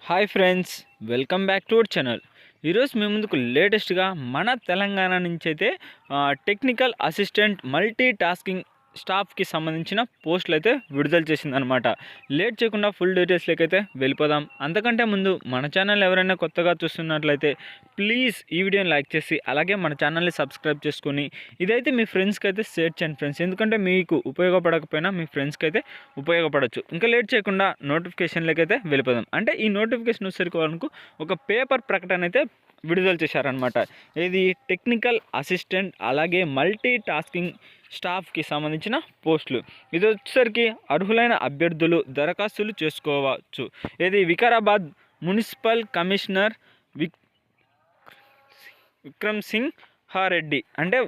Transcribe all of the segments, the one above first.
Hi friends, welcome back to our channel. ఈరోజు మీ ముందుకు లేటెస్ట్గా మన తెలంగాణ నుంచి అయితే టెక్నికల్ అసిస్టెంట్ మల్టీ టాస్కింగ్ స్టాఫ్కి సంబంధించిన పోస్టులు అయితే విడుదల చేసిందనమాట. లేట్ చేయకుండా ఫుల్ డీటెయిల్స్లోకి అయితే వెళ్ళిపోదాం. అంతకంటే ముందు మన ఛానల్ ఎవరైనా కొత్తగా చూస్తున్నట్లయితే ప్లీజ్ ఈ వీడియోని లైక్ చేసి అలాగే మన ఛానల్ని సబ్స్క్రైబ్ చేసుకొని ఇదైతే మీ ఫ్రెండ్స్కి అయితే షేర్ చేయండి ఫ్రెండ్స్. ఎందుకంటే మీకు ఉపయోగపడకపోయినా మీ ఫ్రెండ్స్కి అయితే ఉపయోగపడవచ్చు. ఇంకా లేట్ చేయకుండా నోటిఫికేషన్లోకి అయితే వెళ్ళిపోదాం. అంటే ఈ నోటిఫికేషన్ వచ్చేసరికి వాళ్ళకు ఒక పేపర్ ప్రకటన అయితే విడుదల చేశారనమాట. ఇది టెక్నికల్ అసిస్టెంట్ అలాగే మల్టీ టాస్కింగ్ స్టాఫ్కి సంబంధించిన పోస్టులు. ఇది వచ్చేసరికి అర్హులైన అభ్యర్థులు దరఖాస్తులు చేసుకోవచ్చు. ఇది వికారాబాద్ మున్సిపల్ కమిషనర్ విక్రమ్ సింగ్ హారెడ్డి అంటే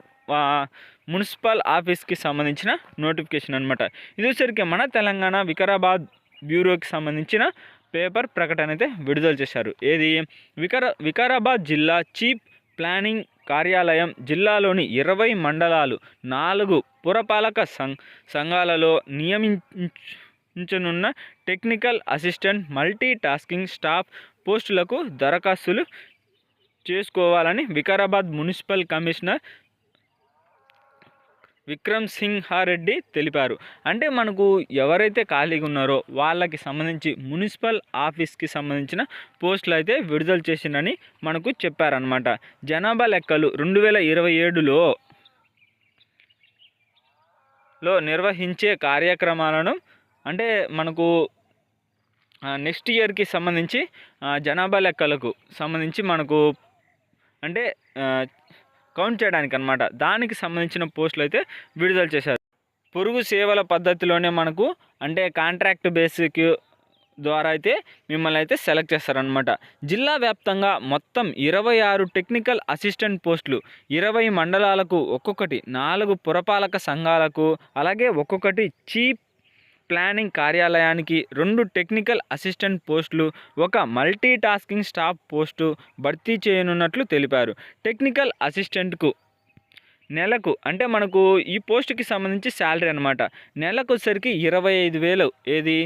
మున్సిపల్ ఆఫీస్కి సంబంధించిన నోటిఫికేషన్ అనమాట. ఇది వచ్చేసరికి మన తెలంగాణ వికారాబాద్ బ్యూరోకి సంబంధించిన పేపర్ ప్రకటన అయితే విడుదల చేశారు. ఏది వికారాబాద్ జిల్లా చీఫ్ ప్లానింగ్ కార్యాలయం జిల్లాలోని 20 మండలాలు 4 పురపాలక సంఘాలలో నియమించనున్న technical assistant multi tasking staff పోస్టులకు దరఖాస్తులు చేసుకోవాలని వికారాబాద్ మున్సిపల్ కమిషనర్ విక్రమ్ సింగ్ హారెడ్డి తెలిపారు. అంటే మనకు ఎవరైతే ఖాళీగా ఉన్నారో వాళ్ళకి సంబంధించి మున్సిపల్ ఆఫీస్కి సంబంధించిన పోస్టులు అయితే విడుదల చేసిందని మనకు చెప్పారనమాట. జనాభా లెక్కలు 2027లో నిర్వహించే కార్యక్రమాలను అంటే మనకు నెక్స్ట్ ఇయర్కి సంబంధించి జనాభా లెక్కలకు సంబంధించి మనకు అంటే కౌంట్ చేయడానికి అనమాట. దానికి సంబంధించిన పోస్టులు అయితే విడుదల చేశారు. పొరుగు సేవల పద్ధతిలోనే మనకు అంటే కాంట్రాక్ట్ బేసిక్ ద్వారా అయితే మిమ్మల్ని అయితే సెలెక్ట్ చేస్తారనమాట. జిల్లా వ్యాప్తంగా మొత్తం 26 టెక్నికల్ అసిస్టెంట్ పోస్టులు 20 మండలాలకు ఒక్కొక్కటి, 4 పురపాలక సంఘాలకు అలాగే ఒక్కొక్కటి చీఫ్ ప్లానింగ్ కార్యాలయానికి 2 టెక్నికల్ అసిస్టెంట్ పోస్టులు, 1 మల్టీ టాస్కింగ్ స్టాఫ్ పోస్టు భర్తీ చేయనున్నట్లు తెలిపారు. టెక్నికల్ అసిస్టెంట్కు నెలకు అంటే మనకు ఈ పోస్టుకి సంబంధించి శాలరీ అనమాట. నెలకు వచ్చేసరికి 25,000. ఏది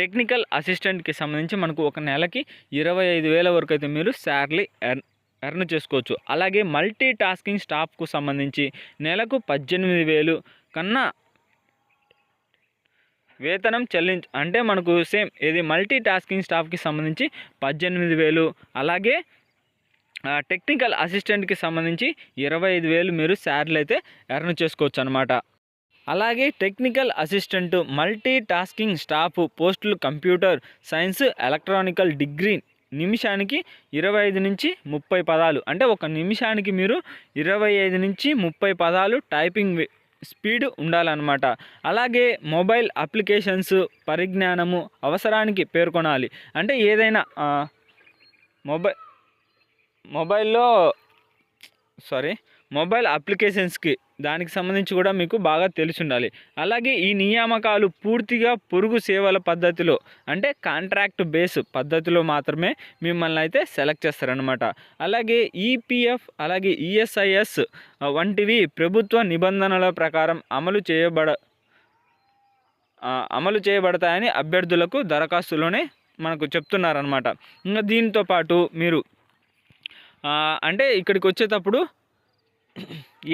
టెక్నికల్ అసిస్టెంట్కి సంబంధించి మనకు ఒక నెలకి 25,000 వరకు అయితే మీరు శాలరీ ఎర్న్ చేసుకోవచ్చు. అలాగే మల్టీ టాస్కింగ్ స్టాఫ్కు సంబంధించి నెలకు 18,000 కన్నా వేతనం అంటే మనకు సేమ్ ఇది మల్టీ టాస్కింగ్ స్టాఫ్కి సంబంధించి 18,000, అలాగే టెక్నికల్ అసిస్టెంట్కి సంబంధించి 25,000 మీరు శాలరీ అయితే ఎర్న్ చేసుకోవచ్చు అనమాట. అలాగే technical assistant multi tasking staff పోస్టులు కంప్యూటర్ సైన్స్ ఎలక్ట్రానికల్ డిగ్రీ నిమిషానికి 25 నుంచి 30 పదాలు అంటే ఒక నిమిషానికి మీరు 25 నుంచి 30 పదాలు టైపింగ్ స్పీడ్ ఉండాలన్నమాట. అలాగే మొబైల్ అప్లికేషన్స్ పరిజ్ఞానము అవసరానికి పేర్కొనాలి. అంటే ఏదైనా మొబైల్ అప్లికేషన్స్కి దానికి సంబంధించి కూడా మీకు బాగా తెలిసి ఉండాలి. అలాగే ఈ నియామకాలు పూర్తిగా పొరుగు సేవల పద్ధతిలో అంటే కాంట్రాక్ట్ బేస్ పద్ధతిలో మాత్రమే మిమ్మల్ని అయితే సెలెక్ట్ చేస్తారనమాట. అలాగే ఈపీఎఫ్ అలాగే ఈఎస్ఐఎస్ వంటివి ప్రభుత్వ నిబంధనల ప్రకారం అమలు చేయబడతాయని అభ్యర్థులకు దరఖాస్తులోనే మనకు చెప్తున్నారనమాట. ఇంకా దీంతో పాటు మీరు అంటే ఇక్కడికి వచ్చేటప్పుడు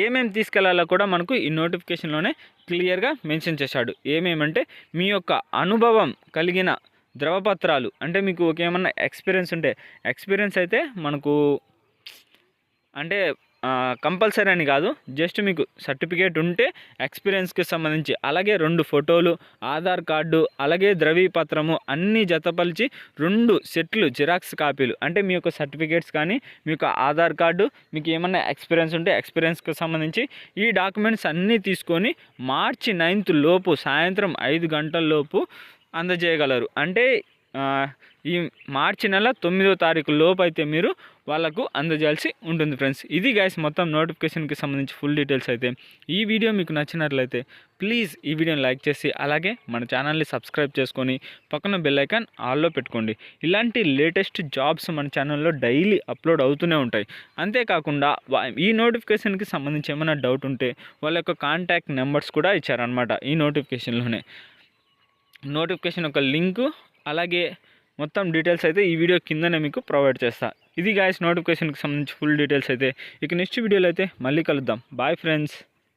ఏమేమి తీసుకెళ్లాలో కూడా మనకు ఈ నోటిఫికేషన్లోనే క్లియర్గా మెన్షన్ చేశాడు. ఏమేమంటే మీ యొక్క అనుభవం కలిగిన ధ్రువపత్రాలు అంటే మీకు ఏమన్నా ఎక్స్పీరియన్స్ ఉంటే ఎక్స్పీరియన్స్ అయితే మనకు అంటే కంపల్సరీ అని కాదు, జస్ట్ మీకు సర్టిఫికేట్ ఉంటే ఎక్స్పీరియన్స్కి సంబంధించి అలాగే 2 ఫోటోలు, ఆధార్ కార్డు అలాగే ధ్రువపత్రము అన్నీ జతపరిచి 2 సెట్లు జిరాక్స్ కాపీలు అంటే మీ యొక్క సర్టిఫికేట్స్ కానీ మీ యొక్క ఆధార్ కార్డు మీకు ఏమన్నా ఎక్స్పీరియన్స్ ఉంటే ఎక్స్పీరియన్స్కి సంబంధించి ఈ డాక్యుమెంట్స్ అన్నీ తీసుకొని మార్చి 9th లోపు సాయంత్రం 5 గంటల లోపు అందజేయగలరు. అంటే ఈ మార్చి నెల 9వ తారీఖు లోపు అయితే మీరు వాళ్ళకు అందజేయాల్సి ఉంటుంది ఫ్రెండ్స్. ఇది గైస్ మొత్తం నోటిఫికేషన్కి సంబంధించి ఫుల్ డీటెయిల్స్ అయితే. ఈ వీడియో మీకు నచ్చినట్లయితే ప్లీజ్ ఈ వీడియోని లైక్ చేసి అలాగే మన ఛానల్ని సబ్స్క్రైబ్ చేసుకొని పక్కన బెల్ ఐకాన్ ఆల్లో పెట్టుకోండి. ఇలాంటి లేటెస్ట్ జాబ్స్ మన ఛానల్లో డైలీ అప్లోడ్ అవుతూనే ఉంటాయి. అంతేకాకుండా ఈ నోటిఫికేషన్కి సంబంధించి ఏమైనా డౌట్ ఉంటే వాళ్ళ యొక్క కాంటాక్ట్ నెంబర్స్ కూడా ఇచ్చారనమాట. ఈ నోటిఫికేషన్ ఒక లింకు అలాగే మొత్తం డీటెయిల్స్ అయితే ఈ వీడియో కిందనే మీకు ప్రొవైడ్ చేస్తా. ఇది గాయస్ నోటిఫికేషన్కి సంబంధించి ఫుల్ డీటెయిల్స్ అయితే. ఇక నెక్స్ట్ వీడియోలో అయితే మళ్ళీ కలుద్దాం. Bye friends.